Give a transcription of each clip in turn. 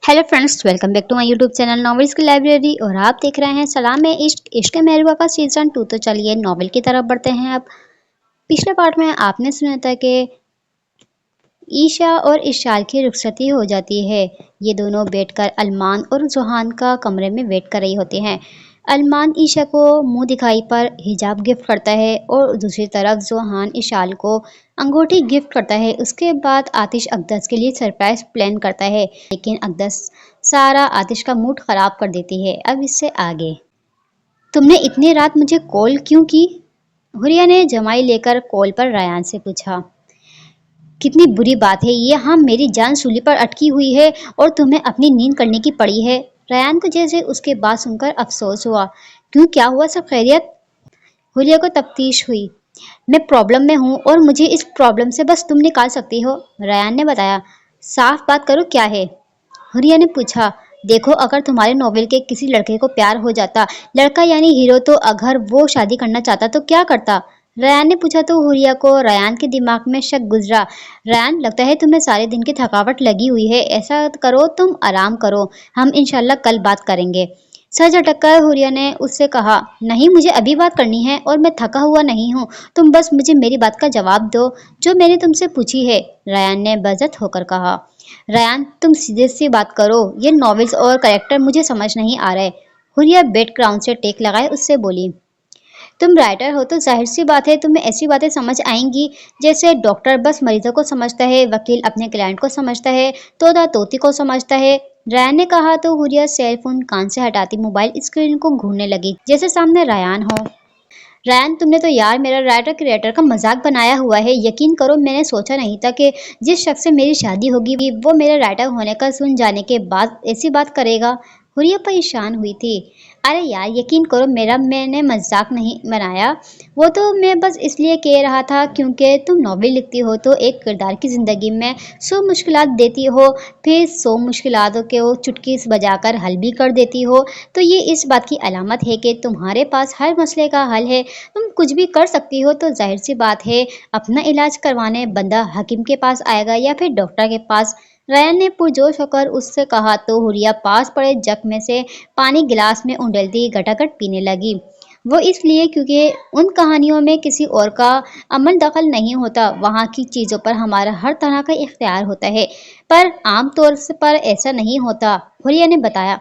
Hello friends, welcome back to my YouTube channel novels की library. और आप देख रहे हैं सलाम है इश्क इश्क महबूबा का सीजन 2। तो चलिए नॉवेल की तरफ बढ़ते हैं। अब पिछले पार्ट में आपने सुना था कि ईशा और इशाल की रुखसती हो जाती है। ये दोनों बैठकर अरमान और जोहान का कमरे में वेट कर रही होती हैं। अरमान ईशा को मुंह दिखाई पर हिजाब गिफ्ट करता है और दूसरी तरफ जोहान इशाल को अंगूठी गिफ्ट करता है। उसके बाद आतिश अकदस के लिए सरप्राइज प्लान करता है, लेकिन अकदस सारा आतिश का मूड खराब कर देती है। अब इससे आगे, तुमने इतनी रात मुझे कॉल क्यों की? हुरिया ने जमाई लेकर कॉल पर रायान से पूछा। कितनी बुरी बात है ये। हाँ, मेरी जान सूली पर अटकी हुई है और तुम्हें अपनी नींद करने की पड़ी है। रायान को जैसे उसके बात सुनकर अफसोस हुआ। क्यों, क्या हुआ? सब खैरियत? हुलिया को तफ्तीश हुई। मैं प्रॉब्लम में हूँ और मुझे इस प्रॉब्लम से बस तुम निकाल सकती हो, रायान ने बताया। साफ बात करो, क्या है? हुरिया ने पूछा। देखो, अगर तुम्हारे नॉवेल के किसी लड़के को प्यार हो जाता, लड़का यानी हीरो, तो अगर वो शादी करना चाहता तो क्या करता? रायान ने पूछा। तो हुरिया को रायान के दिमाग में शक गुजरा। रायान, लगता है तुम्हें सारे दिन की थकावट लगी हुई है। ऐसा करो, तुम आराम करो, हम इंशाल्लाह कल बात करेंगे। सर झटककर हुरिया ने उससे कहा। नहीं, मुझे अभी बात करनी है और मैं थका हुआ नहीं हूँ। तुम बस मुझे मेरी बात का जवाब दो जो मैंने तुमसे पूछी है, रायान ने बेइज्जत होकर कहा। रायान, तुम सीधे सी बात करो, ये नॉवेल्स और कैरेक्टर मुझे समझ नहीं आ रहे। हुरिया बैकग्राउंड से टेक लगाए उससे बोली। तुम राइटर हो तो जाहिर सी बात है तुम्हें ऐसी बातें समझ आएंगी जैसे डॉक्टर बस मरीजों को समझता है, वकील अपने क्लाइंट को समझता है, तोता तोती को समझता है, रायान ने कहा। तो हुरिया सेल फोन कान से हटाती मोबाइल स्क्रीन को घूरने लगी जैसे सामने रायान हो। रायान, तुमने तो यार मेरा राइटर क्रिएटर का मजाक बनाया हुआ है। यकीन करो, मैंने सोचा नहीं था कि जिस शख्स से मेरी शादी होगी वो मेरे राइटर होने का सुन जाने के बाद ऐसी बात करेगा। हुरिया परेशान हुई थी। अरे यार, यकीन करो, मैंने मजाक नहीं बनाया। वो तो मैं बस इसलिए कह रहा था क्योंकि तुम नॉवेल लिखती हो तो एक किरदार की ज़िंदगी में 100 मुश्किलात देती हो, फिर 100 मुश्किलातों के वो चुटकी बजाकर हल भी कर देती हो। तो ये इस बात की अलामत है कि तुम्हारे पास हर मसले का हल है। तुम कुछ भी कर सकती हो। तो जाहिर सी बात है अपना इलाज करवाने बंदा हकीम के पास आएगा या फिर डॉक्टर के पास, रायन ने पुरजोश होकर उससे कहा। तो हुरिया पास पड़े जग में से पानी गिलास में उंडेलती घटाघट पीने लगी। वो इसलिए क्योंकि उन कहानियों में किसी और का अमल दखल नहीं होता, वहाँ की चीज़ों पर हमारा हर तरह का इख्तियार होता है, पर आम तौर पर ऐसा नहीं होता, हुरिया ने बताया।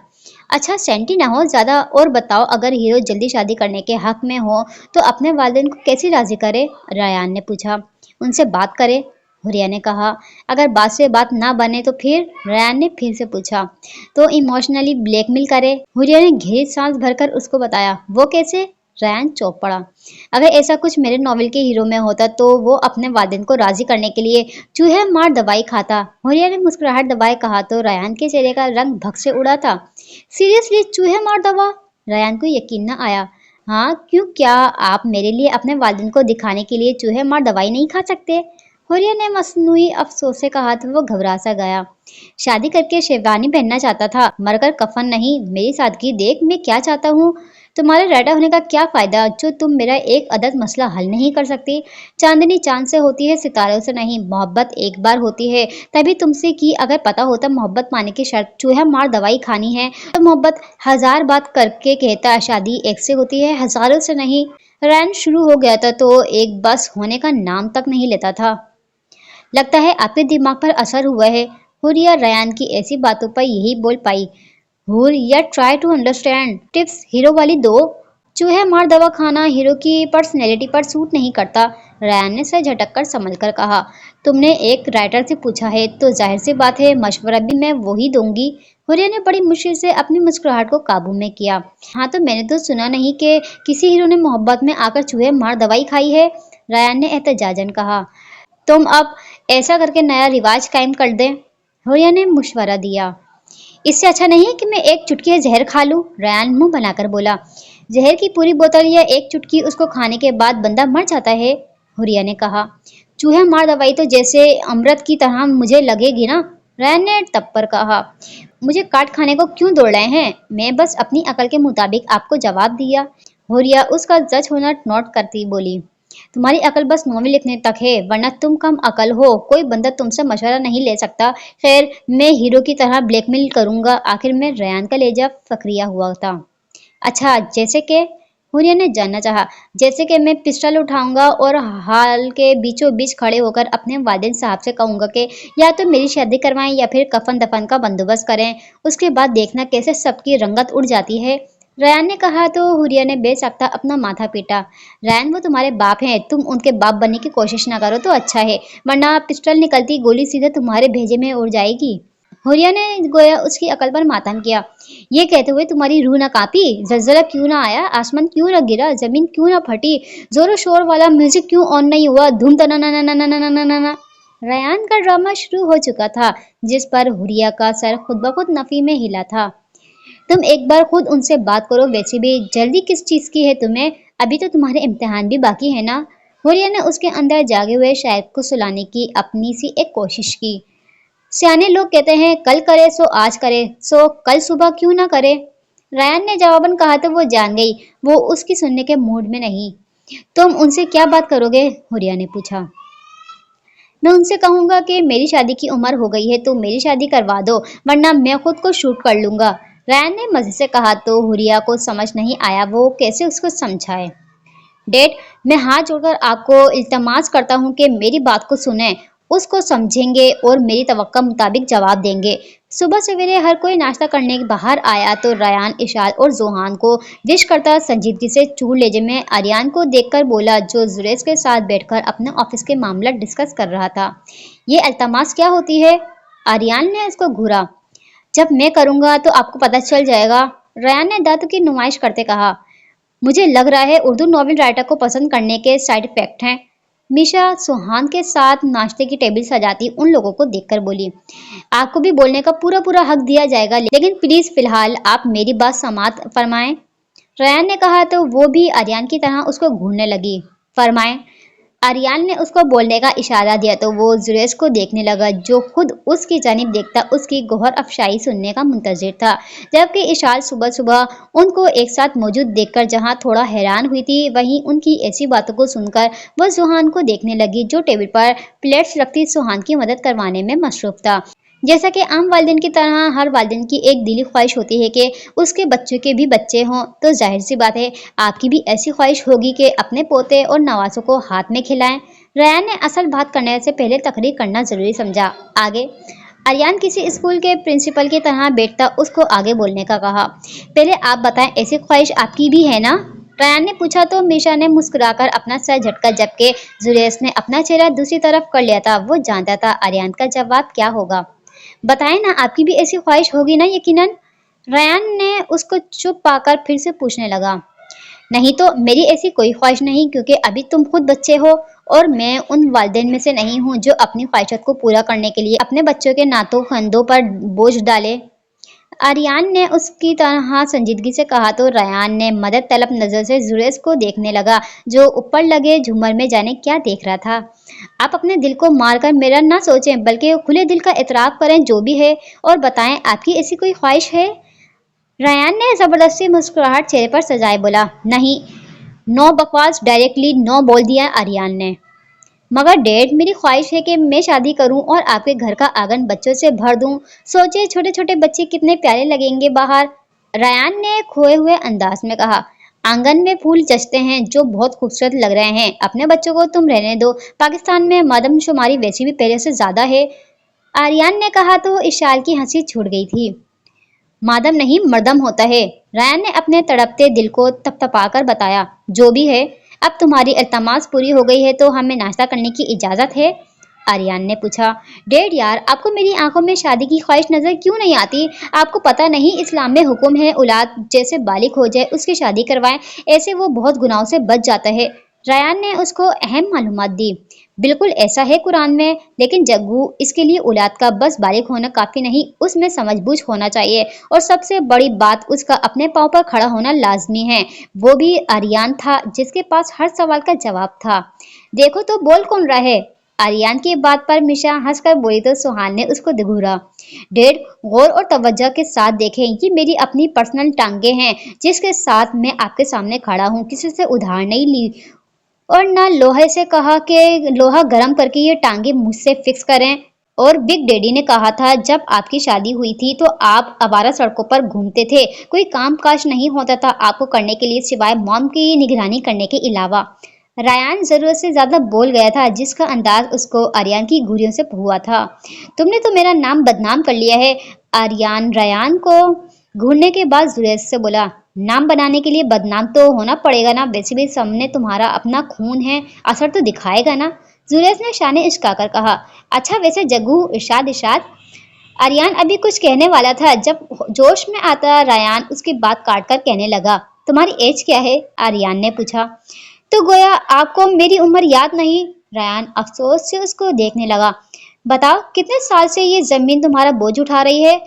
अच्छा, सेंटी ना हो ज़्यादा, और बताओ, अगर हीरो जल्दी शादी करने के हक में हो तो अपने वालिदैन को कैसे राज़ी करे, रायान ने पूछा। उनसे बात करे, हुरिया ने कहा। अगर बात से बात ना बने तो फिर, रायान ने फिर से पूछा। तो इमोशनली ब्लैकमेल करे, हुरिया ने गहरी सांस भरकर उसको बताया। वो कैसे? रायान चौंक पड़ा। अगर ऐसा कुछ मेरे नॉवल के हीरो में होता तो वो अपने वालिदैन को राजी करने के लिए चूहे मार दवाई खाता, हुरिया ने मुस्कुराहट दबाए कहा। तो रायान के चेहरे का रंग भग से उड़ा था। सीरियसली, चूहे मार दवा? रायान को यकीन न आया। हाँ, क्यों, क्या आप मेरे लिए अपने वालिदैन को दिखाने के लिए चूहे मार दवाई नहीं खा सकते? हुरिया ने मसनूई अफसोस से कहा। तो वो घबरा सा गया। शादी करके शेरवानी पहनना चाहता था, मरकर कफन नहीं। मेरी सादगी देख, मैं क्या चाहता हूँ। तुम्हारे राइटर होने का क्या फायदा जो तुम मेरा एक अदद मसला हल नहीं कर सकती। चांदनी चांद से होती है, सितारों से नहीं। मोहब्बत एक बार होती है, तभी तुमसे की। अगर पता होता मोहब्बत पाने की शर्त चूहा मार दवाई खानी है तो मोहब्बत 1000 बात करके कहता शादी एक से होती है, हजारों से नहीं। रैन शुरू हो गया था तो एक बस होने का नाम तक नहीं लेता था। लगता है आपके दिमाग पर असर हुआ है, हुरिया रयान की ऐसी बातों पर यही बोल पाई। हुरिया, ट्राई टू अंडरस्टैंड, टिप्स हीरो वाली दो। चूहे मार दवा खाना हीरो की पर्सनैलिटी पर सूट नहीं करता, रयान ने सर झटक कर संभल कर कहा। तुमने एक राइटर से पूछा है तो जाहिर सी बात है मशवरा भी मैं वही दूंगी। हुरिया ने बड़ी मुश्किल से अपनी मुस्कुराहट को काबू में किया। हाँ, तो मैंने तो सुना नहीं कि किसी हीरो ने मोहब्बत में आकर चूहे मार दवाई खाई है, रयान ने एहतजाजन कहा। तुम अब ऐसा करके नया रिवाज कायम कर दें, हुरिया ने मशवरा दिया। इससे अच्छा नहीं है कि मैं एक चुटकी जहर खा लूं, रयान मुंह बनाकर बोला। जहर की पूरी बोतल या एक चुटकी उसको खाने के बाद बंदा मर जाता है, हुरिया ने कहा। चूहा मार दवाई तो जैसे अमृत की तरह मुझे लगेगी ना, रयान ने तब पर कहा। मुझे काट खाने को क्यों दौड़ रहे हैं, मैं बस अपनी अकल के मुताबिक आपको जवाब दिया, हुरिया उसका जज होना नोट करती बोली। तुम्हारी अकल बस नौवीं लिखने तक है, वरना तुम कम अकल हो, कोई बंदा तुमसे मशवरा नहीं ले सकता। खैर, मैं हीरो की तरह ब्लैकमेल करूंगा। आखिर में रेयान का लहजा फकरिया हुआ था। अच्छा, जैसे कि? हुरिया ने जानना चाहा। जैसे कि मैं पिस्टल उठाऊंगा और हाल के बीचों बीच खड़े होकर अपने वालिद साहब से कहूंगा कि या तो मेरी शादी करवाएं या फिर कफन दफन का बंदोबस्त करें। उसके बाद देखना कैसे सबकी रंगत उड़ जाती है। रयान ने कहा तो हुरिया ने बेसाख्ता अपना माथा पीटा। रयान, वो तुम्हारे बाप हैं, तुम उनके बाप बनने की कोशिश ना करो तो अच्छा है, वरना पिस्टल निकलती गोली सीधे तुम्हारे भेजे में उड़ जाएगी। हुरिया ने गोया उसकी अकल पर मातम किया। ये कहते हुए तुम्हारी रूह ना कांपी? जलजला क्यों ना आया? आसमान क्यों ना गिरा? जमीन क्यों ना फटी? जोरों शोर वाला म्यूजिक क्यों ऑन नहीं हुआ? धूम तना ना ना ना ना ना ना ना ना। रयान का ड्रामा शुरू हो चुका था, जिस पर हुरिया का सर खुद ब खुद नफी में हिला था। तुम एक बार खुद उनसे बात करो। वैसे भी जल्दी किस चीज की है तुम्हें? अभी तो तुम्हारे इम्तिहान भी बाकी है ना। हुरिया ने उसके अंदर जागे हुए शायद को सुलाने की अपनी सी एक कोशिश की। सियाने लोग कहते हैं कल करे सो आज करे, सो कल सुबह क्यों ना करे। रायन ने जवाबन कहा तो वो जान गई वो उसकी सुनने के मूड में नहीं। तुम उनसे क्या बात करोगे? हुरिया ने पूछा। मैं उनसे कहूंगा कि मेरी शादी की उम्र हो गई है तो मेरी शादी करवा दो, वरना मैं खुद को शूट कर लूंगा। रायन ने मजे से कहा तो हुरिया को समझ नहीं आया वो कैसे उसको समझाए। डैड, मैं हाथ जोड़कर आपको इल्तमास करता हूँ कि मेरी बात को सुने, उसको समझेंगे और मेरी तवक्का मुताबिक जवाब देंगे। सुबह सवेरे हर कोई नाश्ता करने बाहर आया तो रायान इशाद और जोहान को विश करता संजीदगी से चूड़ लेजे में आर्यान को देखकर बोला, जो जुरेज के साथ बैठकर अपने ऑफिस के मामला डिस्कस कर रहा था। ये अल्तमास क्या होती है? आर्यान ने उसको घूरा। जब मैं करूंगा तो आपको पता चल जाएगा, रायान ने दांतों की नुमाइश करते कहा। मुझे लग रहा है उर्दू नॉवेल राइटर को पसंद करने के साइड इफेक्ट हैं। मीशा सुहान के साथ नाश्ते की टेबल सजाती उन लोगों को देखकर बोली। आपको भी बोलने का पूरा पूरा हक दिया जाएगा, लेकिन प्लीज फिलहाल आप मेरी बात समाप्त फरमाएं। रयान ने कहा तो वो भी आर्यान की तरह उसको घूरने लगी। फरमाएं। आर्यान ने उसको बोलने का इशारा दिया तो वो जुरेज को देखने लगा, जो खुद उसकी जानिब देखता उसकी गौहर अफशाई सुनने का मुंतजिर था। जबकि इशाल सुबह सुबह उनको एक साथ मौजूद देखकर जहां थोड़ा हैरान हुई थी, वहीं उनकी ऐसी बातों को सुनकर वह सुहान को देखने लगी, जो टेबल पर प्लेट्स रखती सुहान की मदद करवाने में मसरूफ था। जैसा कि आम वालिदैन की तरह हर वालिदैन की एक दिली ख्वाहिश होती है कि उसके बच्चों के भी बच्चे हों, तो जाहिर सी बात है आपकी भी ऐसी ख्वाहिश होगी कि अपने पोते और नवासों को हाथ में खिलाएं। रयान ने असल बात करने से पहले तकरीर करना जरूरी समझा। आगे आर्यान किसी स्कूल के प्रिंसिपल की तरह बैठता उसको आगे बोलने का कहा। पहले आप बताएं, ऐसी ख्वाहिश आपकी भी है ना? रयान ने पूछा तो मीशा ने मुस्कुराकर अपना सर झटका, जबकि जुरेस ने अपना चेहरा दूसरी तरफ कर लिया था। वो जानता था आर्यान का जवाब क्या होगा। बताएं ना, आपकी भी ऐसी ख्वाहिश होगी ना यकीनन। रयान ने उसको चुप पाकर फिर से पूछने लगा। नहीं तो मेरी ऐसी कोई ख्वाहिश नहीं, क्योंकि अभी तुम खुद बच्चे हो और मैं उन वालिदैन में से नहीं हूँ जो अपनी ख्वाहिशत को पूरा करने के लिए अपने बच्चों के नातों कंधों पर बोझ डाले। आर्यान ने उसकी तरह संजीदगी से कहा तो रयान ने मदद तलब नजर से जुरेज को देखने लगा, जो ऊपर लगे झूमर में जाने क्या देख रहा था। आप अपने दिल को मारकर मेरा ना सोचें, बल्कि खुले दिल का इतराफ करें जो भी है, और बताएं आपकी ऐसी कोई ख्वाहिश है? रयान ने जबरदस्ती मुस्कुराहट चेहरे पर सजाए बोला। नहीं, नो बकवास, डायरेक्टली नो बोल दिया आर्यान ने। मगर डैड, मेरी ख्वाहिश है कि मैं शादी करूं और आपके घर का आंगन बच्चों से भर दूं। सोचिए छोटे छोटे बच्चे कितने प्यारे लगेंगे बाहर। रयान ने खोए हुए अंदाज में कहा। आंगन में फूल जचते हैं जो बहुत खूबसूरत लग रहे हैं। अपने बच्चों को तुम रहने दो, पाकिस्तान में मर्दमशुमारी वैसी भी पहले से ज्यादा है। आर्यान ने कहा तो इशाल की हंसी छूट गई थी। मादम नहीं, मर्दम होता है, रयान ने अपने तड़पते दिल को थपथपाकर बताया। जो भी है, अब तुम्हारी इल्तमास पूरी हो गई है तो हमें नाश्ता करने की इजाज़त है? आर्यान ने पूछा। डैड यार, आपको मेरी आंखों में शादी की ख्वाहिश नजर क्यों नहीं आती? आपको पता नहीं इस्लाम में हुक्म है औलाद जैसे बालिग हो जाए उसकी शादी करवाएं, ऐसे वो बहुत गुनाहों से बच जाता है। रयान ने उसको अहम मालूमात दी। बिल्कुल ऐसा है कुरान में, लेकिन जग्गू इसके लिए औलाद का बस बालिग होना काफी नहीं, उसमें समझबूझ होना चाहिए, और सबसे बड़ी बात उसका अपने पाँव पर खड़ा होना लाजमी है। वो भी आर्यान था जिसके पास हर सवाल का जवाब था। देखो तो बोल कौन रहा है? आर्यान की बात पर मिशा हंसकर बोली तो सुहान ने उसको घूरा। डेड, गौर और तवज्जो के साथ देखें, ये मेरी अपनी पर्सनल टांगे हैं जिसके साथ मैं आपके सामने खड़ा हूँ, किसी से उधार नहीं ली। और ना लोहे से कहा कि लोहा गर्म करके ये टांगे मुझसे फिक्स करें। और बिग डैडी ने कहा था जब आपकी शादी हुई थी तो आप आवारा सड़कों पर घूमते थे, कोई काम काज नहीं होता था आपको करने के लिए सिवाय मॉम की निगरानी करने के अलावा। रायान जरूरत से ज्यादा बोल गया था, जिसका अंदाज उसको आर्यन की घुरियों से हुआ था। तुमने तो मेरा नाम बदनाम कर लिया है। आर्यन रायान को घूरने के बाद जुरेज से बोला, नाम बनाने के लिए बदनाम तो होना पड़ेगा ना, वैसे भी सामने तुम्हारा अपना खून है, असर तो दिखाएगा ना। जुरेज ने शाने इश्काकर कहा। अच्छा वैसे जग्गू, इरशाद इरशाद। आर्यन अभी कुछ कहने वाला था, जब जोश में आता रायान उसकी बात काट कर कहने लगा, तुम्हारी एज क्या है? आर्यन ने पूछा। तो गोया आपको मेरी उम्र याद नहीं। रायान अफसोस से उसको देखने लगा। बताओ कितने साल से ये जमीन तुम्हारा बोझ उठा रही है?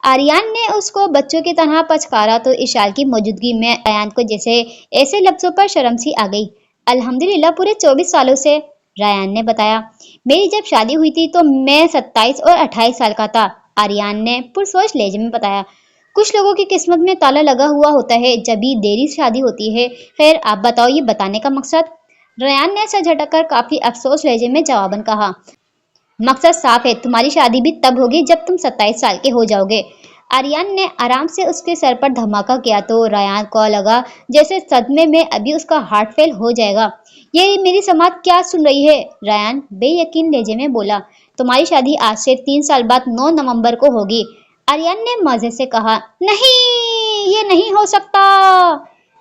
आर्यन ने उसको बच्चों की तरह पचकारा तो इशाल की मौजूदगी में आर्यन को जैसे ऐसे लफ्जों पर शर्म सी आ गई। अल्हम्दुलिल्लाह पूरे 24 सालों से, रायान ने बताया। मेरी जब शादी हुई थी तो मैं 27 और 28 साल का था, आर्यन ने पुरसोच लहजे में बताया। कुछ लोगों की किस्मत में ताला लगा हुआ होता है, जब भी देरी से शादी होती है। खैर आप बताओ ये बताने का मकसद? रायान ने सर झटक कर काफी अफसोस लहजे में जवाबन कहा। मकसद साफ है, तुम्हारी शादी भी तब होगी जब तुम 27 साल के हो जाओगे। आर्यन ने आराम से उसके सर पर धमाका किया तो रायान को लगा जैसे सदमे में अभी उसका हार्ट फेल हो जाएगा। ये मेरी समाज क्या सुन रही है? रायान बेयकीन लहजे में बोला। तुम्हारी शादी आज से 3 साल बाद 9 नवंबर को होगी। आर्यन ने मजे से कहा। नहीं, ये नहीं हो सकता।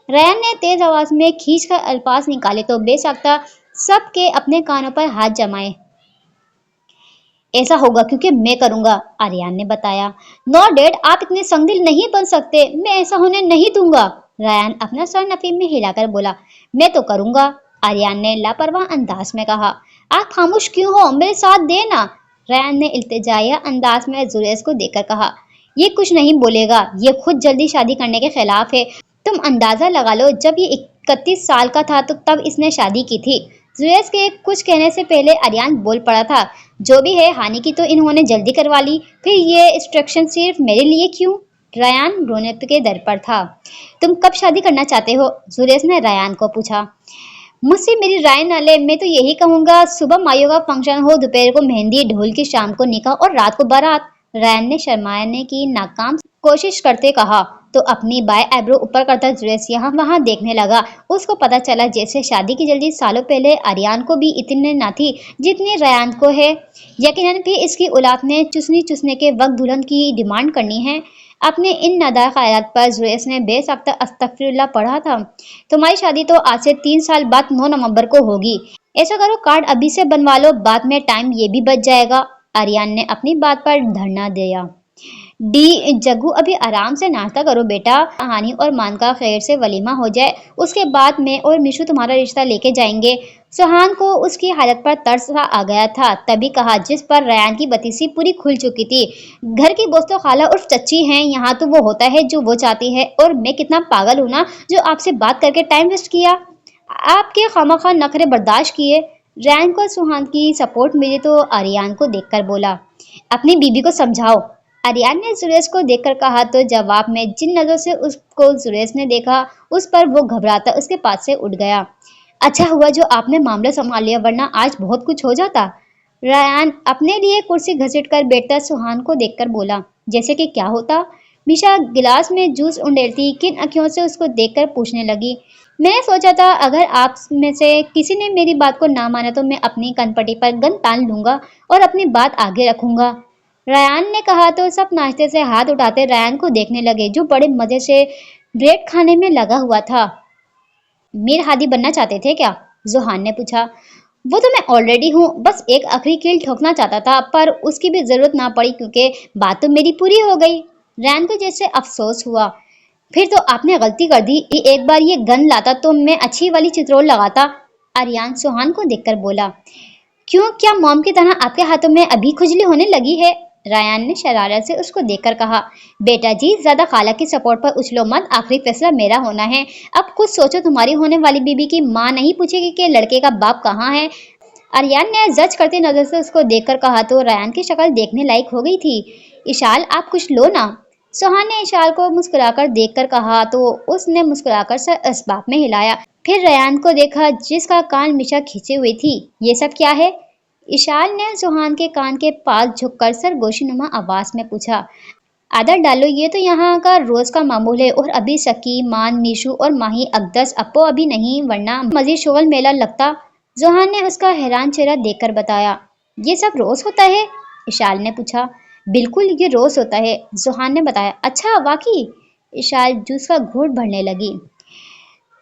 रायान ने तेज आवाज में खींच कर अल्फाज निकाले तो बेसाख्ता सबके अपने कानों पर हाथ जमाए। ऐसा होगा क्योंकि मैं करूंगा, आर्यन ने बताया। नो डैड, आप इतने संगदिल नहीं बन सकते, मैं ऐसा होने नहीं दूंगा। रायान अपना सर नफी में हिलाकर बोला। मैं तो करूंगा, आर्यन ने लापरवाह अंदाज में कहा। आप खामोश क्यों हो, मेरे साथ देना, रायान ने इल्तिजाया अंदाज में जुरेज को देखकर कहा। ये कुछ नहीं बोलेगा, ये खुद जल्दी शादी करने के खिलाफ है। तुम अंदाजा लगा लो, जब ये 31 साल का था तो तब इसने शादी की थी। जुरेज के कुछ कहने से पहले आर्यन बोल पड़ा था। जो भी है, हानि की तो इन्होंने जल्दी करवा ली, फिर ये इंस्ट्रक्शन सिर्फ मेरे लिए क्यों? रायान रोने के दर पर था। तुम कब शादी करना चाहते हो? जुरेज ने रायान को पूछा। मुझसे मेरी राय न ले, मैं तो यही कहूंगा सुबह माइयों का फंक्शन हो, दोपहर को मेहंदी, ढोल की शाम को निकाह और रात को बारात। रायान ने शर्माने की नाकाम कोशिश करते कहा तो अपनी बाएं आईब्रो ऊपर करता जुरेज यहाँ वहां देखने लगा। उसको पता चला जैसे शादी की जल्दी सालों पहले आर्यन को भी इतनी न थी जितनी रायान को है। यकीनन भी इसकी औलाद ने चुसनी चुसने के वक्त दुल्हन की डिमांड करनी है। अपने इन नादार ख्यालात पर जुरेज ने बेसख्त अस्तगफिरुल्लाह पढ़ा था। तुम्हारी शादी तो आज से 3 साल बाद 9 नवंबर को होगी। ऐसा करो, कार्ड अभी से बनवा लो, बाद में टाइम ये भी बच जाएगा। आर्यन ने अपनी बात पर धरना दिया। डी जग्गू, अभी आराम से नाश्ता करो बेटा, हानि और मान का खैर से वलीमा हो जाए, उसके बाद मैं और मिशु तुम्हारा रिश्ता लेके जाएंगे। सुहान को उसकी हालत पर तरस सा आ गया था, तभी कहा जिस पर रायान की बतीसी पूरी खुल चुकी थी। घर की बोस तो खाला उर्फ चच्ची हैं, यहाँ तो वो होता है जो वो चाहती है, और मैं कितना पागल हूँ ना जो आपसे बात करके टाइम वेस्ट किया, आपके खामखा नखरे बर्दाश्त किए। रायान को सुहान की सपोर्ट मिली तो आर्यन को देखकर बोला, अपनी बीबी को समझाओ। आर्यन ने जुरेज को देखकर कहा तो जवाब में जिन नजरों से उसको जुरेज ने देखा उस पर वो घबराता उसके पास से उठ गया। अच्छा हुआ जो आपने मामला संभाल लिया, वरना आज बहुत कुछ हो जाता। रायान अपने लिए कुर्सी घसीट कर बैठता सुहान को देखकर बोला, जैसे कि क्या होता? मिशा गिलास में जूस उंडेलती किन अखियों से उसको देखकर पूछने लगी। मैंने सोचा था अगर आप में से किसी ने मेरी बात को ना माना तो मैं अपनी कनपटी पर गन तान लूंगा और अपनी बात आगे रखूंगा। रायान ने कहा तो सब नाश्ते से हाथ उठाते रायान को देखने लगे जो बड़े मजे से ब्रेड खाने में लगा हुआ था। मीर हादी बनना चाहते थे क्या? जुहान ने पूछा। वो तो मैं ऑलरेडी हूँ, बस एक आखिरी कील ठोकना चाहता था, पर उसकी भी जरूरत ना पड़ी क्योंकि बात तो मेरी पूरी हो गई। रायान को जैसे अफसोस हुआ। फिर तो आपने गलती कर दी, एक बार ये गन लाता तो मैं अच्छी वाली चित्रोल लगाता। आर्यन सुहान को देखकर बोला। क्यों, क्या मॉम की तरह आपके हाथों में अभी खुजली होने लगी है? रायान ने शरारत से उसको देखकर कहा। बेटा जी, ज्यादा खाला की सपोर्ट पर उछलो मत, आखिरी फैसला मेरा होना है। अब कुछ सोचो, तुम्हारी होने वाली बीबी की माँ नहीं पूछेगी कि लड़के का बाप कहाँ है। आर्यन ने जज करते नजर से उसको देखकर कहा तो रायान की शक्ल देखने लायक हो गई थी। इशाल, आप कुछ लो ना। सुहान ने इशाल को मुस्कुराकर देखकर कहा तो उसने मुस्कुराकर सर इस्बाब में हिलाया। फिर रेयान को देखा जिसका कान हमेशा खींचे हुए थी। ये सब क्या है? इशाल ने जोहान के कान के पास झुककर सरगोशीनुमा आवाज में पूछा। आदर डालो, ये तो यहाँ का रोज का मामूल है। और अभी सकी, मान, मीशु और माही, अकदस, अप्पो अभी नहीं, वरना मजीद शोगल मेला लगता। जोहान ने उसका हैरान चेहरा देखकर बताया। ये सब रोज होता है? इशाल ने पूछा। बिल्कुल, ये रोज होता है, जोहान ने बताया। अच्छा, वाकई? इशाल जूस का घूंट भरने लगी।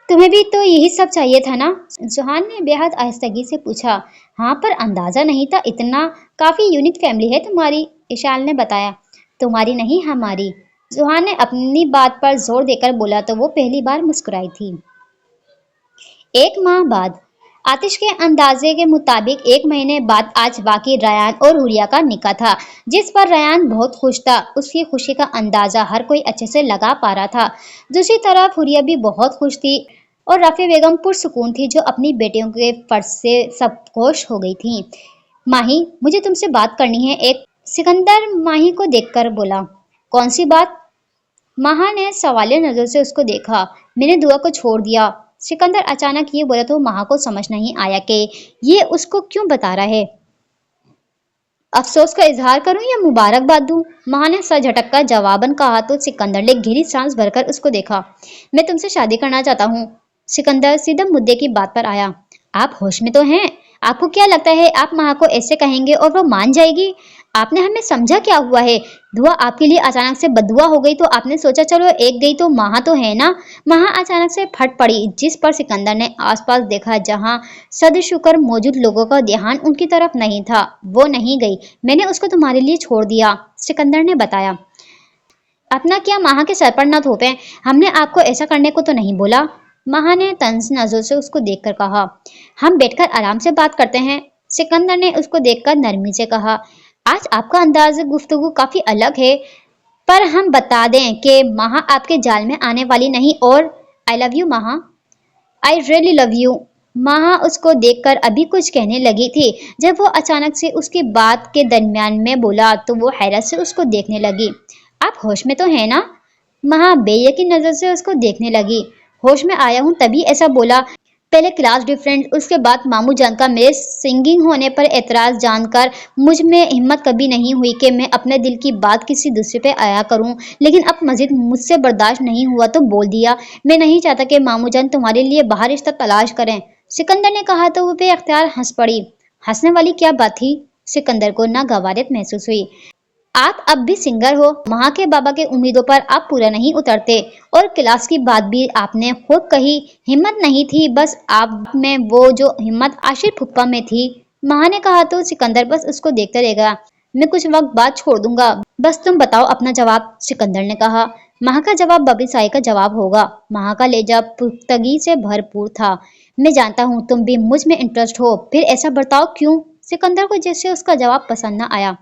तुम्हें भी तो यही सब चाहिए था ना? जोहान ने बेहद आहिस्तगी से पूछा। हाँ, पर अंदाजा नहीं था इतना। काफी यूनिक फैमिली है तुम्हारी, इशाल ने बताया। तुम्हारी नहीं, हमारी, जोहान ने अपनी बात पर जोर देकर बोला तो वो पहली बार मुस्कुराई थी। एक माह बाद, आतिश के अंदाजे के मुताबिक 1 महीने बाद आज वाकई रयान और हुरिया का निकाह था, जिस पर रयान बहुत खुश था। उसकी खुशी का अंदाजा हर कोई अच्छे से लगा पा रहा था। दूसरी तरफ हुरिया भी बहुत खुश थी और रफी बेगम पुरसुकून थी, जो अपनी बेटियों के फर्ज से सब खुश हो गई थी। माही, मुझे तुमसे बात करनी है एक, सिकंदर माही को देखकर बोला। कौन सी बात? माहा ने सवालिया नजर से उसको देखा। मैंने दुआ को छोड़ दिया। सिकंदर अचानक ये बोला तो माहा को समझ नहीं आया कि ये उसको क्यों बता रहा है। अफसोस का इजहार करूं या मुबारकबाद दूं? माहा ने सर झटक जवाबन कहा तो सिकंदर ने गहरी सांस भरकर उसको देखा। मैं तुमसे शादी करना चाहता हूँ। सिकंदर सीधा मुद्दे की बात पर आया। आप होश में तो हैं? आपको क्या लगता है आप माहा को ऐसे कहेंगे और वो मान जाएगी? आपने हमें समझा क्या हुआ है? दुआ आपके लिए अचानक से बददुआ हो गई तो आपने सोचा चलो एक गई तो माहा तो है ना। माहा अचानक से फट पड़ी, जिस पर सिकंदर ने आसपास देखा, जहां सदशुक्र मौजूद लोगों का ध्यान उनकी तरफ नहीं था। वो नहीं गई, मैंने उसको तुम्हारे लिए छोड़ दिया, सिकंदर ने बताया। अपना क्या माहा के सर पर न थोपे, हमने आपको ऐसा करने को तो नहीं बोला। माहा ने तंज नजर से उसको देखकर कहा। हम बैठकर आराम से बात करते हैं, सिकंदर ने उसको देखकर नरमी से कहा। आज आपका अंदाज गुफ्तगू काफी अलग है, पर हम बता दें कि माहा आपके जाल में आने वाली नहीं। और आई लव यू माहा, आई रियली लव यू। माहा उसको देखकर अभी कुछ कहने लगी थी, जब वो अचानक से उसकी बात के दरमियान में बोला तो वो हैरत से उसको देखने लगी। आप होश में तो है ना? माहा बेयकीन नजर से उसको देखने लगी। होश में आया हूँ तभी ऐसा बोला। पहले क्लास डिफरेंट, उसके बाद मामू जान का मेरे सिंगिंग होने पर एतराज जानकर मुझ में हिम्मत कभी नहीं हुई कि मैं अपने दिल की बात किसी दूसरे पे आया करूं। लेकिन अब मजीद मुझसे बर्दाश्त नहीं हुआ तो बोल दिया। मैं नहीं चाहता कि मामू जान तुम्हारे लिए बाहर रिश्ता तलाश करें, सिकंदर ने कहा तो वो बेअख्तियार हंस पड़ी। हंसने वाली क्या बात थी? सिकंदर को नागवारियत महसूस हुई। आप अब भी सिंगर हो, माँ के बाबा के उम्मीदों पर आप पूरा नहीं उतरते। और क्लास की बात भी आपने खुद कही, हिम्मत नहीं थी बस आप में वो जो हिम्मत आशिर फुप्पा में थी। माँ ने कहा तो सिकंदर बस उसको देखता रहेगा। मैं कुछ वक्त बाद छोड़ दूंगा, बस तुम बताओ अपना जवाब, सिकंदर ने कहा। माँ का जवाब बबी साई का जवाब होगा। माँ का लहजा पुख्तगी से भरपूर था। मैं जानता हूँ तुम भी मुझ में इंटरेस्ट हो, फिर ऐसा बर्ताव क्यों? सिकंदर को जैसे उसका जवाब पसंद न आया।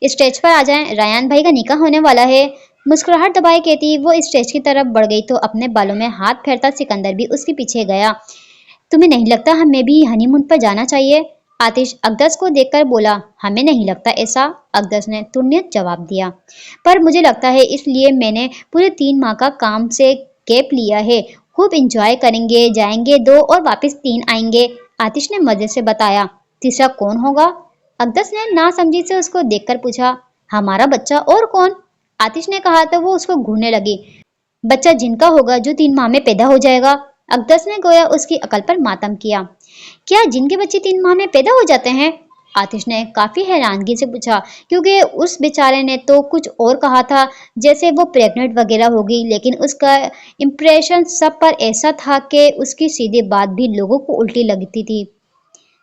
स्टेज पर आ जाएं, रयान भाई का निकाह होने वाला है, मुस्कुराहट दबाए कहती वो स्टेज की तरफ बढ़ गई तो अपने बालों में हाथ फेरता सिकंदर भी उसके पीछे गया। तुम्हें नहीं लगता हमें भी हनीमून पर जाना चाहिए? आतिश अकदस को देखकर बोला। हमें नहीं लगता ऐसा, अकदस ने तुर्नियत जवाब दिया। पर मुझे लगता है, इसलिए मैंने पूरे 3 माह का काम से गैप लिया है। खूब इंजॉय करेंगे, जाएंगे 2 और वापस 3 आएंगे, आतिश ने मजे से बताया। तीसरा कौन होगा? अकदस ने नासमझी से उसको देखकर पूछा। हमारा बच्चा, और कौन? आतिश ने कहा तो वो उसको घूरने लगी। बच्चा जिनका होगा जो 3 माह में पैदा हो जाएगा, अकदस ने गोया उसकी अकल पर मातम किया। क्या जिनके बच्चे 3 माह में पैदा हो जाते हैं? आतिश ने काफी हैरानगी से पूछा, क्योंकि उस बेचारे ने तो कुछ और कहा था, जैसे वो प्रेग्नेंट वगैरह होगी। लेकिन उसका इम्प्रेशन सब पर ऐसा था कि उसकी सीधी बात भी लोगों को उल्टी लगती थी।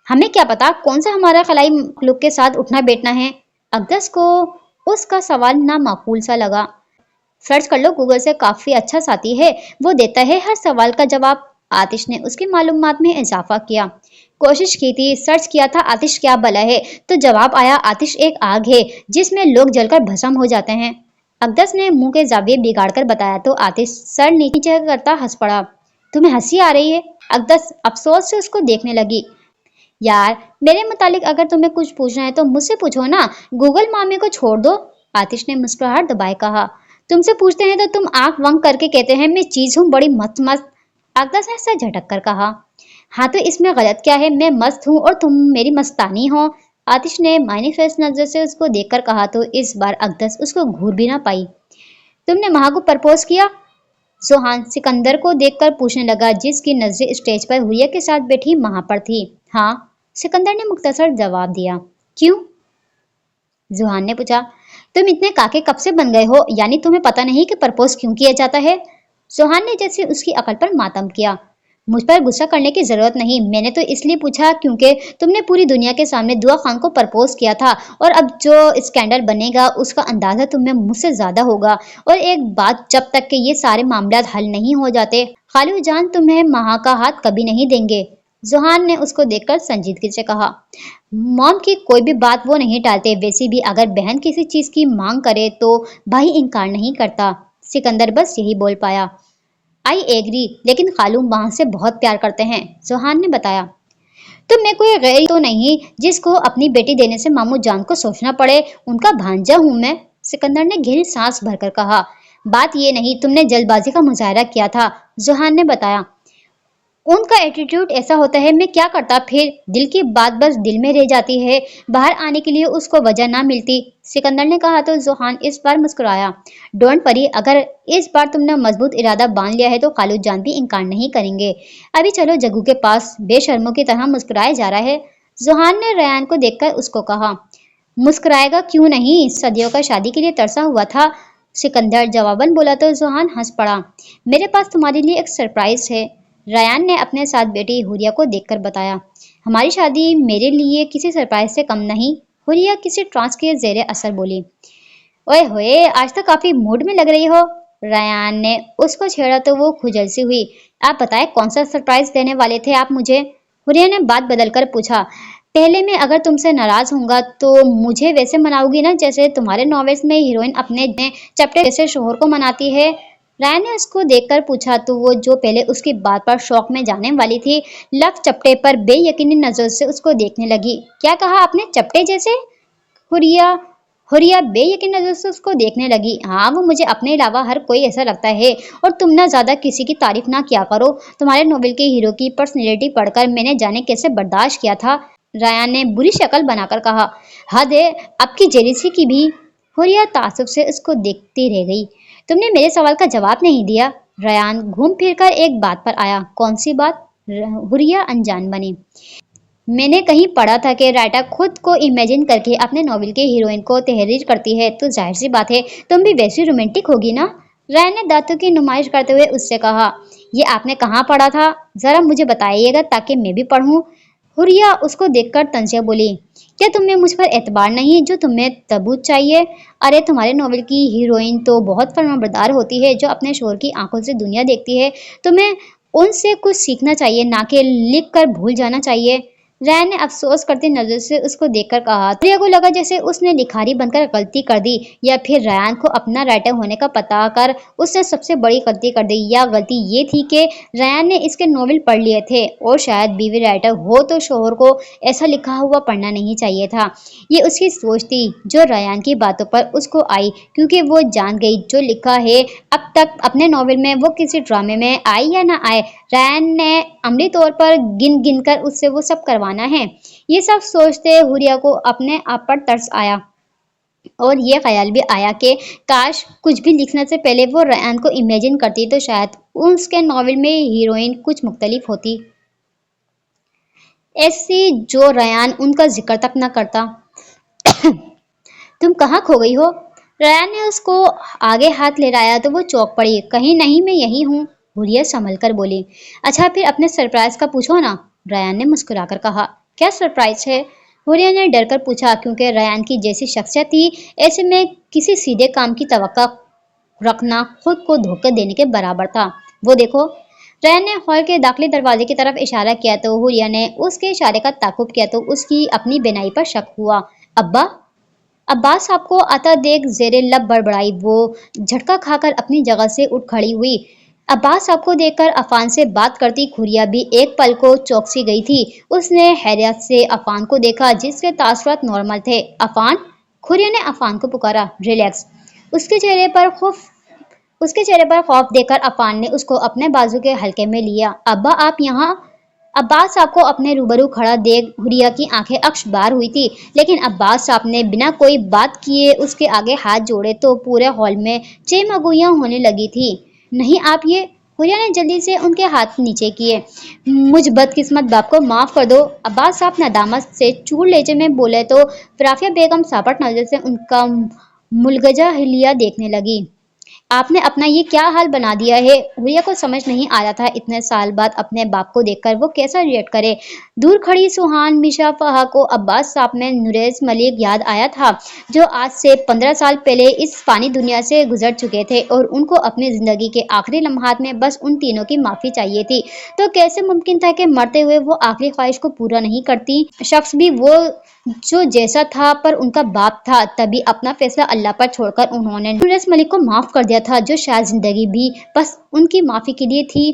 हमें क्या पता कौन सा हमारा खलाई मखलूक के साथ उठना बैठना है? अकदस को उसका सवाल ना माकूल सा लगा। सर्च कर लो, गूगल से काफी अच्छा साथी है, वो देता है हर सवाल का जवाब। आतिश ने उसकी मालूमात में इजाफा किया। कोशिश की थी, सर्च किया था आतिश क्या भला है, तो जवाब आया आतिश एक आग है जिसमें लोग जलकर भस्म हो जाते हैं। अकदस ने मुंह के जाविये बिगाड़कर बताया तो आतिश सर नीचे करता हंस पड़ा। तुम्हें हंसी आ रही है? अकदस अफसोस से उसको देखने लगी। यार, मेरे मुतालिक अगर तुम्हें कुछ पूछना है तो मुझसे पूछो ना, गूगल मामे को छोड़ दो, आतिश ने मुस्कुराहट दबाए कहा। तुमसे पूछते हैं तो तुम आंख वंक करके कहते हैं मैं चीज हूँ बड़ी मस्त मस्त। अकदस ने सर झटक कर कहा। हाँ तो इसमें गलत क्या है, मैं मस्त हूँ और तुम मेरी मस्तानी हो। आतिश ने मैनिफेस्ट नजर से उसको देखकर कहा तो इस बार अकदस उसको घूर भी ना पाई। तुमने महा को प्रपोज किया? सोहान सिकंदर को देखकर पूछने लगा, जिसकी नजरें स्टेज पर हुरिया के साथ बैठी महा पर थी। हाँ, सिकंदर ने मुख्तसर जवाब दिया। क्यों? जुहान ने पूछा। तुम इतने काके कब से बन गए हो, यानी तुम्हें पता नहीं कि प्रपोज क्यों किया जाता है? सोहान ने जैसे उसकी अकल पर मातम किया। मुझ पर गुस्सा करने की जरूरत नहीं, मैंने तो इसलिए पूछा क्योंकि तुमने पूरी दुनिया के सामने दुआ खान को प्रपोज किया था और अब जो स्कैंडल बनेगा उसका अंदाजा तुम्हें मुझसे ज्यादा होगा। और एक बात, जब तक कि ये सारे मामला हल नहीं हो जाते खालू जान तुम्हें महा का हाथ कभी नहीं देंगे। जुहान ने उसको देखकर संजीदगी से कहा। मॉम की कोई भी बात वो नहीं टालते, वैसे भी अगर बहन किसी चीज की मांग करे तो भाई इनकार नहीं करता। सिकंदर बस यही बोल पाया। आई एग्री, लेकिन खालू मां से बहुत प्यार करते हैं, जोहान ने बताया। तो मैं कोई गैर तो नहीं जिसको अपनी बेटी देने से मामू जान को सोचना पड़े, उनका भांजा हूं मैं। सिकंदर ने गहरी सांस भरकर कहा। बात ये नहीं, तुमने जल्दबाजी का मुजाहरा किया था, जोहान ने बताया। उनका एटीट्यूड ऐसा होता है, मैं क्या करता फिर, दिल की बात बस दिल में रह जाती है, बाहर आने के लिए उसको वजह ना मिलती। सिकंदर ने कहा तो जोहान इस बार मुस्कुराया। डोंट वरी, अगर इस बार तुमने मजबूत इरादा बांध लिया है तो खालू जान भी इनकार नहीं करेंगे। अभी चलो जग्गू के पास, बेशर्मों की तरह मुस्कुराया जा रहा है। जोहान ने रयान को देखकर उसको कहा। मुस्कुराएगा क्यों नहीं, सदियों का शादी के लिए तरसा हुआ था। सिकंदर जवाबन बोला तो जोहान हंस पड़ा। मेरे पास तुम्हारे लिए एक सरप्राइज है, रयान ने अपने साथ बेटी हुरिया को देखकर बताया। हमारी शादी मेरे लिए किसी सरप्राइज से कम नहीं, हुरिया किसी ट्रांस के जेरे असर बोली। ओए होए, आज तो काफी मूड में लग रही हो। रयान ने उसको छेड़ा तो वो खुजल सी हुई। आप बताएं कौन सा सरप्राइज देने वाले थे आप मुझे? हुरिया ने बात बदलकर पूछा। पहले मैं अगर तुमसे नाराज होऊंगा तो मुझे वैसे मनाओगी ना जैसे तुम्हारे नॉवेल्स में हीरोइन अपने चैप्टर जैसे शोहर को मनाती है? राय ने उसको देखकर पूछा तो वो जो पहले उसकी बात पर शौक में जाने वाली थी, लफ चपटे पर बेयकीनी नजर से उसको देखने लगी। क्या कहा आपने, चपटे जैसे? हुरिया हुरिया बेयकीन नजर से उसको देखने लगी। हाँ, वो मुझे अपने अलावा हर कोई ऐसा लगता है, और तुम ना ज्यादा किसी की तारीफ ना किया करो। तुम्हारे नोवेल के हीरो की पर्सनैलिटी पढ़कर मैंने जाने कैसे बर्दाश्त किया था, रायान ने बुरी शक्ल बनाकर कहा। हद है आपकी जेलिसी की भी। हुरिया तासुब से उसको देखती रह गई। तुमने मेरे सवाल का जवाब नहीं दिया। रयान घूम फिर कर एक बात पर आया। कौन सी बात? हुरिया अनजान बनी। मैंने कहीं पढ़ा था कि राइटर खुद को इमेजिन करके अपने नॉवेल के हीरोइन को तहरीर करती है, तो जाहिर सी बात है तुम भी वैसी रोमांटिक होगी ना। राय ने दांतों की नुमाइश करते हुए उससे कहा। ये आपने कहाँ पढ़ा था, जरा मुझे बताइएगा ताकि मैं भी पढ़ूं। हुरिया उसको देखकर तंजिया बोली। क्या तुम्हें मुझ पर एतबार नहीं जो तुम्हें तबूत चाहिए? अरे तुम्हारे नॉवेल की हीरोइन तो बहुत फर्माबरदार होती है, जो अपने शोहर की आंखों से दुनिया देखती है। तुम्हें उनसे कुछ सीखना चाहिए, ना कि लिख कर भूल जाना चाहिए। रैन ने अफसोस करती नजर से उसको देखकर कहा। प्रिया को लगा जैसे उसने लिखारी बनकर गलती कर दी, या फिर रैन को अपना राइटर होने का पता कर उसने सबसे बड़ी गलती कर दी। या गलती ये थी कि रैन ने इसके नॉवेल पढ़ लिए थे, और शायद बीवी राइटर हो तो शोहर को ऐसा लिखा हुआ पढ़ना नहीं चाहिए था। ये उसकी सोच थी जो रयान की बातों पर उसको आई, क्योंकि वो जान गई जो लिखा है अब तक अपने नॉवेल में वो किसी ड्रामे में आए या ना आए, रैन ने अमली तौर पर गिन गिन कर उससे वो सब करवाना है। ये सब सोचते हुरिया को अपने आप पर तरस आया, और ये ख्याल भी आया कि काश कुछ भी लिखने से पहले वो रयान को इमेजिन करती तो शायद उसके नॉवेल में हीरोइन कुछ मुख्तलिफ होती, ऐसी जो रयान उनका जिक्र तक न करता। तुम कहाँ खो गई हो? रयान ने उसको आगे हाथ ले आया तो वो चौंक पड़ी। कहीं नहीं, मैं यही हूँ, हुरिया संभल कर बोली। अच्छा फिर अपने सरप्राइज का पूछो ना, रयान ने मुस्कुराकर कहा। क्या सरप्राइज है? हुरिया ने डर कर पूछा, क्योंकि रयान की जैसी शख्सियत थी ऐसे में किसी सीधे काम की तवक्का रखना खुद को धोखा देने के बराबर था। वो देखो, रैन ने हॉल के दाखिली दरवाजे की तरफ इशारा किया तो हुरिया ने उसके इशारे का ताकुब किया तो उसकी अपनी बेनाई पर शक हुआ। अब्बा? अब्बास साहब को आता देख जेरे लब बड़बड़ाई। वो झटका खाकर अपनी जगह से उठ खड़ी हुई। अब्बास साहब को देखकर अफान से बात करती खुरिया भी एक पल को चौकसी गई थी। उसने हैरत से अफान को देखा जिसके तासुरात नॉर्मल थे। अफान? खुरिया ने अफान को पुकारा। रिलैक्स। उसके चेहरे पर खौफ उसके चेहरे पर खौफ देखकर अफान ने उसको अपने बाजू के हल्के में लिया। अब्बा आप यहाँ? अब्बास साहब को अपने रूबरू खड़ा देख हुरिया की आंखें अक्सबार हुई थी, लेकिन अब्बास साहब ने बिना कोई बात किए उसके आगे हाथ जोड़े तो पूरे हॉल में चेमगुइयां होने लगी थी। नहीं आप ये। हुरिया ने जल्दी से उनके हाथ नीचे किए। मुझ बदकिस्मत बाप को माफ कर दो। अब्बास साहब नदामत से चूड़ लेचे में बोले तो राफिया बेगम सापट नजर से उनका मुलगजा हिलिया देखने लगी। आपने अपना ये क्या हाल बना दिया है। हुरिया को समझ नहीं आ रहा था इतने साल बाद अपने बाप को देखकर वो कैसा रिएक्ट करे। दूर खड़ी सुहान मिशा फहा को अब्बास साहब में नुरेज मलिक याद आया था, जो आज से 15 साल पहले इस फानी दुनिया से गुजर चुके थे और उनको अपनी जिंदगी के आखिरी लम्हात में बस उन तीनों की माफी चाहिए थी। तो कैसे मुमकिन था कि मरते हुए वो आखिरी ख्वाहिश को पूरा नहीं करती। शख्स भी वो जो जैसा था पर उनका बाप था, तभी अपना फैसला अल्लाह पर छोड़कर उन्होंने नुरेज मलिक को माफ कर दिया था, जो शायद जिंदगी भी बस उनकी माफी के लिए थी।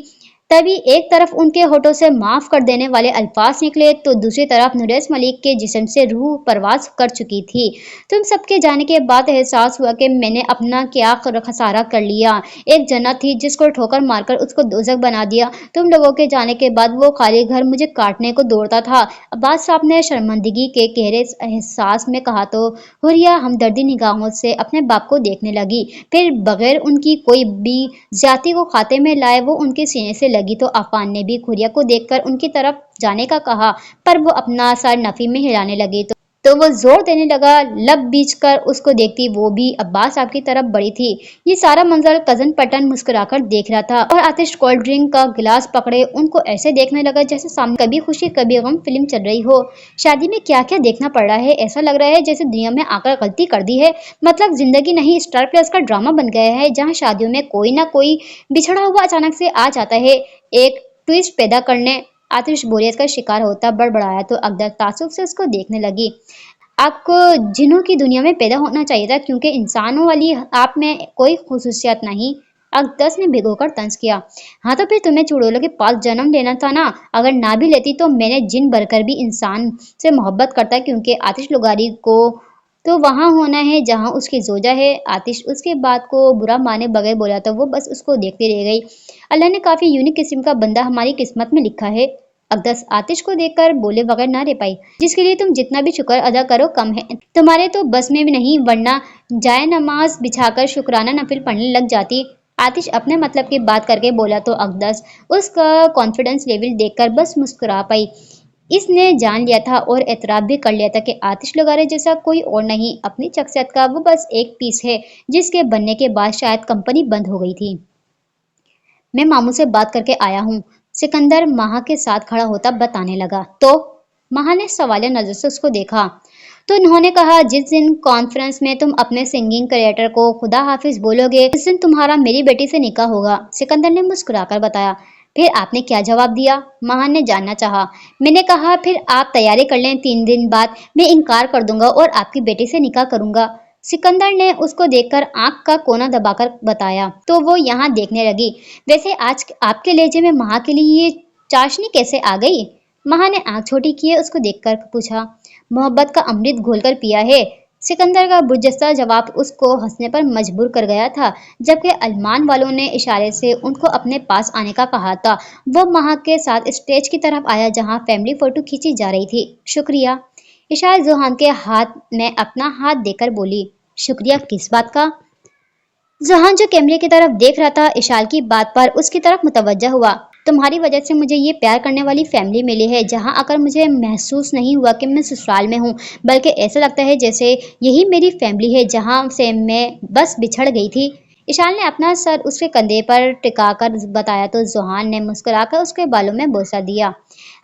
तभी एक तरफ उनके होठों से माफ कर देने वाले अल्फाज निकले तो दूसरी तरफ नुरेज मलिक के जिस्म से रूह परवाज कर चुकी थी। तुम सबके जाने के बाद एहसास हुआ कि मैंने अपना क्या खसारा कर लिया। एक जन्नत थी जिसको ठोकर मारकर उसको दोजख बना दिया। तुम लोगों के जाने के बाद वो खाली घर मुझे काटने को दौड़ता था। अब्बास साहब ने शर्मिंदगी के गहरे एहसास में कहा तो हुरिया हमदर्दी निगाहों से अपने बाप को देखने लगी। फिर बगैर उनकी कोई भी ज्यादती को खाते में लाए वो उनके सीने से लगी तो अफान ने भी हुरिया को देखकर उनकी तरफ जाने का कहा, पर वो अपना सर नफी में हिलाने लगी तो वो जोर देने लगा। लब बीच कर उसको देखती वो भी अब्बास साहब की तरफ बढ़ी थी। ये सारा मंजर कजन पटन मुस्कुराकर देख रहा था और आतिश कोल्ड ड्रिंक का गिलास पकड़े उनको ऐसे देखने लगा जैसे सामने कभी खुशी कभी गम फिल्म चल रही हो। शादी में क्या क्या देखना पड़ रहा है, ऐसा लग रहा है जैसे दुनिया में आकर गलती कर दी है। मतलब जिंदगी नहीं स्टार प्लस का ड्रामा बन गया है, जहाँ शादियों में कोई ना कोई बिछड़ा हुआ अचानक से आ जाता है एक ट्विस्ट पैदा करने। आतिश बोरियत का शिकार होता बड़बड़ाया तो अकदर तासुब से उसको देखने लगी। आपको जिन्हों की दुनिया में पैदा होना चाहिए था, क्योंकि इंसानों वाली आप में कोई खुसूसियत नहीं। अकदस ने भिगोकर तंज किया। हाँ तो फिर तुम्हें चुड़ैलों के पास जन्म लेना था ना। अगर ना भी लेती तो मैंने जिन भरकर भी इंसान से मोहब्बत करता, क्योंकि आतिश लुगारी को तो वहां होना है जहां उसकी जोजा है। आतिश उसके बात को बुरा माने बगैर बोला तो वो बस उसको देखती रह गई। अल्लाह ने काफी यूनिक किस्म का बंदा हमारी किस्मत में लिखा है। अकदस आतिश को देखकर बोले बगैर ना रह पाई। जिसके लिए तुम जितना भी शुक्र अदा करो कम है, तुम्हारे तो बस में भी नहीं, वरना जाए नमाज बिछाकर शुक्राना नफिल पढ़ने लग जाती। आतिश अपने मतलब की बात करके बोला तो अकदस उसका कॉन्फिडेंस लेवल देखकर बस मुस्कुरा पाई। इसने जान लिया था और एतराफ भी कर लिया था कि आतिश लगारे जैसा कोई और नहीं। अपनी शख्सियत का वो बस एक पीस है जिसके बनने के बाद शायद कंपनी बंद हो गई थी। मैं मामू से बात करके आया हूँ, सिकंदर महा के साथ खड़ा होता बताने लगा। तो महा ने सवालिया नजर से उसको देखा। तो उन्होंने कहा जिस दिन कॉन्फ्रेंस में तुम अपने सिंगिंग क्रिएटर को खुदा हाफिज बोलोगे उस दिन तुम्हारा मेरी बेटी से निकाह होगा, सिकंदर ने मुस्कुराकर बताया। फिर आपने क्या जवाब दिया, महान ने जानना चाहा। मैंने कहा फिर आप तैयारी कर लें, 3 दिन बाद मैं इनकार कर दूंगा और आपकी बेटी से निकाह करूंगा। सिकंदर ने उसको देखकर आंख का कोना दबाकर बताया तो वो यहाँ देखने लगी। वैसे आज आपके लहजे में महा के लिए ये चाशनी कैसे आ गई। महा ने आंख छोटी किए उसको देखकर पूछा। मोहब्बत का अमृत घोलकर पिया है। सिकंदर का बुर्जस्ता जवाब उसको हंसने पर मजबूर कर गया था, जबकि अलमान वालों ने इशारे से उनको अपने पास आने का कहा था। वो महा के साथ स्टेज की तरफ आया जहां फैमिली फोटो खींची जा रही थी। शुक्रिया, इशारा जुहान के हाथ में अपना हाथ देकर बोली। शुक्रिया किस बात का। जुहान जो कैमरे की तरफ देख रहा था इशाल की बात पर उसकी तरफ मुतवज्जा हुआ। तुम्हारी वजह से मुझे ये प्यार करने वाली फैमिली मिली है, जहां आकर मुझे महसूस नहीं हुआ कि मैं ससुराल में हूँ, बल्कि ऐसा लगता है जैसे यही मेरी फैमिली है जहां से मैं बस बिछड़ गई थी। इशाल ने अपना सर उसके कंधे पर टिकाकर बताया तो जुहान ने मुस्कुराकर उसके बालों में बोसा दिया।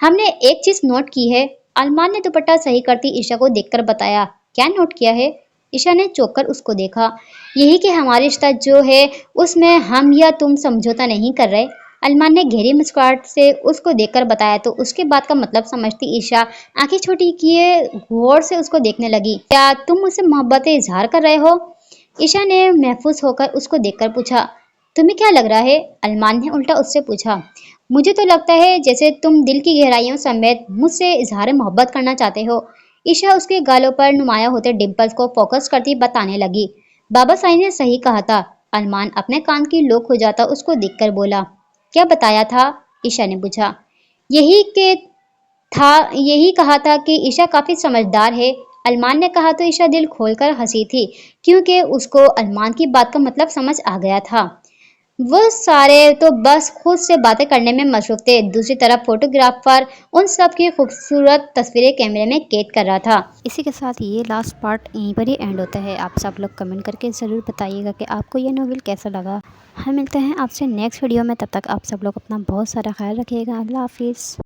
हमने एक चीज नोट की है, अरमान ने दुपट्टा सही करती ईशा को देखकर बताया। क्या नोट किया है। ईशा ने चौंक कर उसको देखा। यही कि हमारा रिश्ता जो है उसमें हम या तुम समझौता नहीं कर रहे। अरमान ने गहरी मुस्कुराहट से उसको देखकर बताया तो उसके बात का मतलब समझती ईशा आंखें छोटी किए गौर से उसको देखने लगी। क्या तुम मुझसे मोहब्बत इजहार कर रहे हो। ईशा ने महफूज होकर उसको देखकर पूछा। तुम्हें क्या लग रहा है। अरमान ने उल्टा उससे पूछा। मुझे तो लगता है जैसे तुम दिल की गहराइयों समेत मुझसे इजहार मोहब्बत करना चाहते हो। ईशा उसके गालों पर नुमाया होते डिम्पल्स को फोकस करती बताने लगी। बाबा साईं ने सही कहा था, अरमान अपने कान की लो खो जाता उसको देखकर बोला, क्या बताया था? ईशा ने पूछा। यही के यही कहा था कि ईशा काफी समझदार है। अरमान ने कहा तो ईशा दिल खोलकर हंसी थी, क्योंकि उसको अरमान की बात का मतलब समझ आ गया था। वो सारे तो बस खुद से बातें करने में मसरूफ थे। दूसरी तरफ फोटोग्राफर उन सब की खूबसूरत तस्वीरें कैमरे में कैद कर रहा था। इसी के साथ ये लास्ट पार्ट यहीं पर ही एंड होता है। आप सब लोग कमेंट करके ज़रूर बताइएगा कि आपको ये नॉवेल कैसा लगा। हम मिलते हैं आपसे नेक्स्ट वीडियो में, तब तक आप सब लोग अपना बहुत सारा ख्याल रखिएगा। अल्लाह हाफिज़।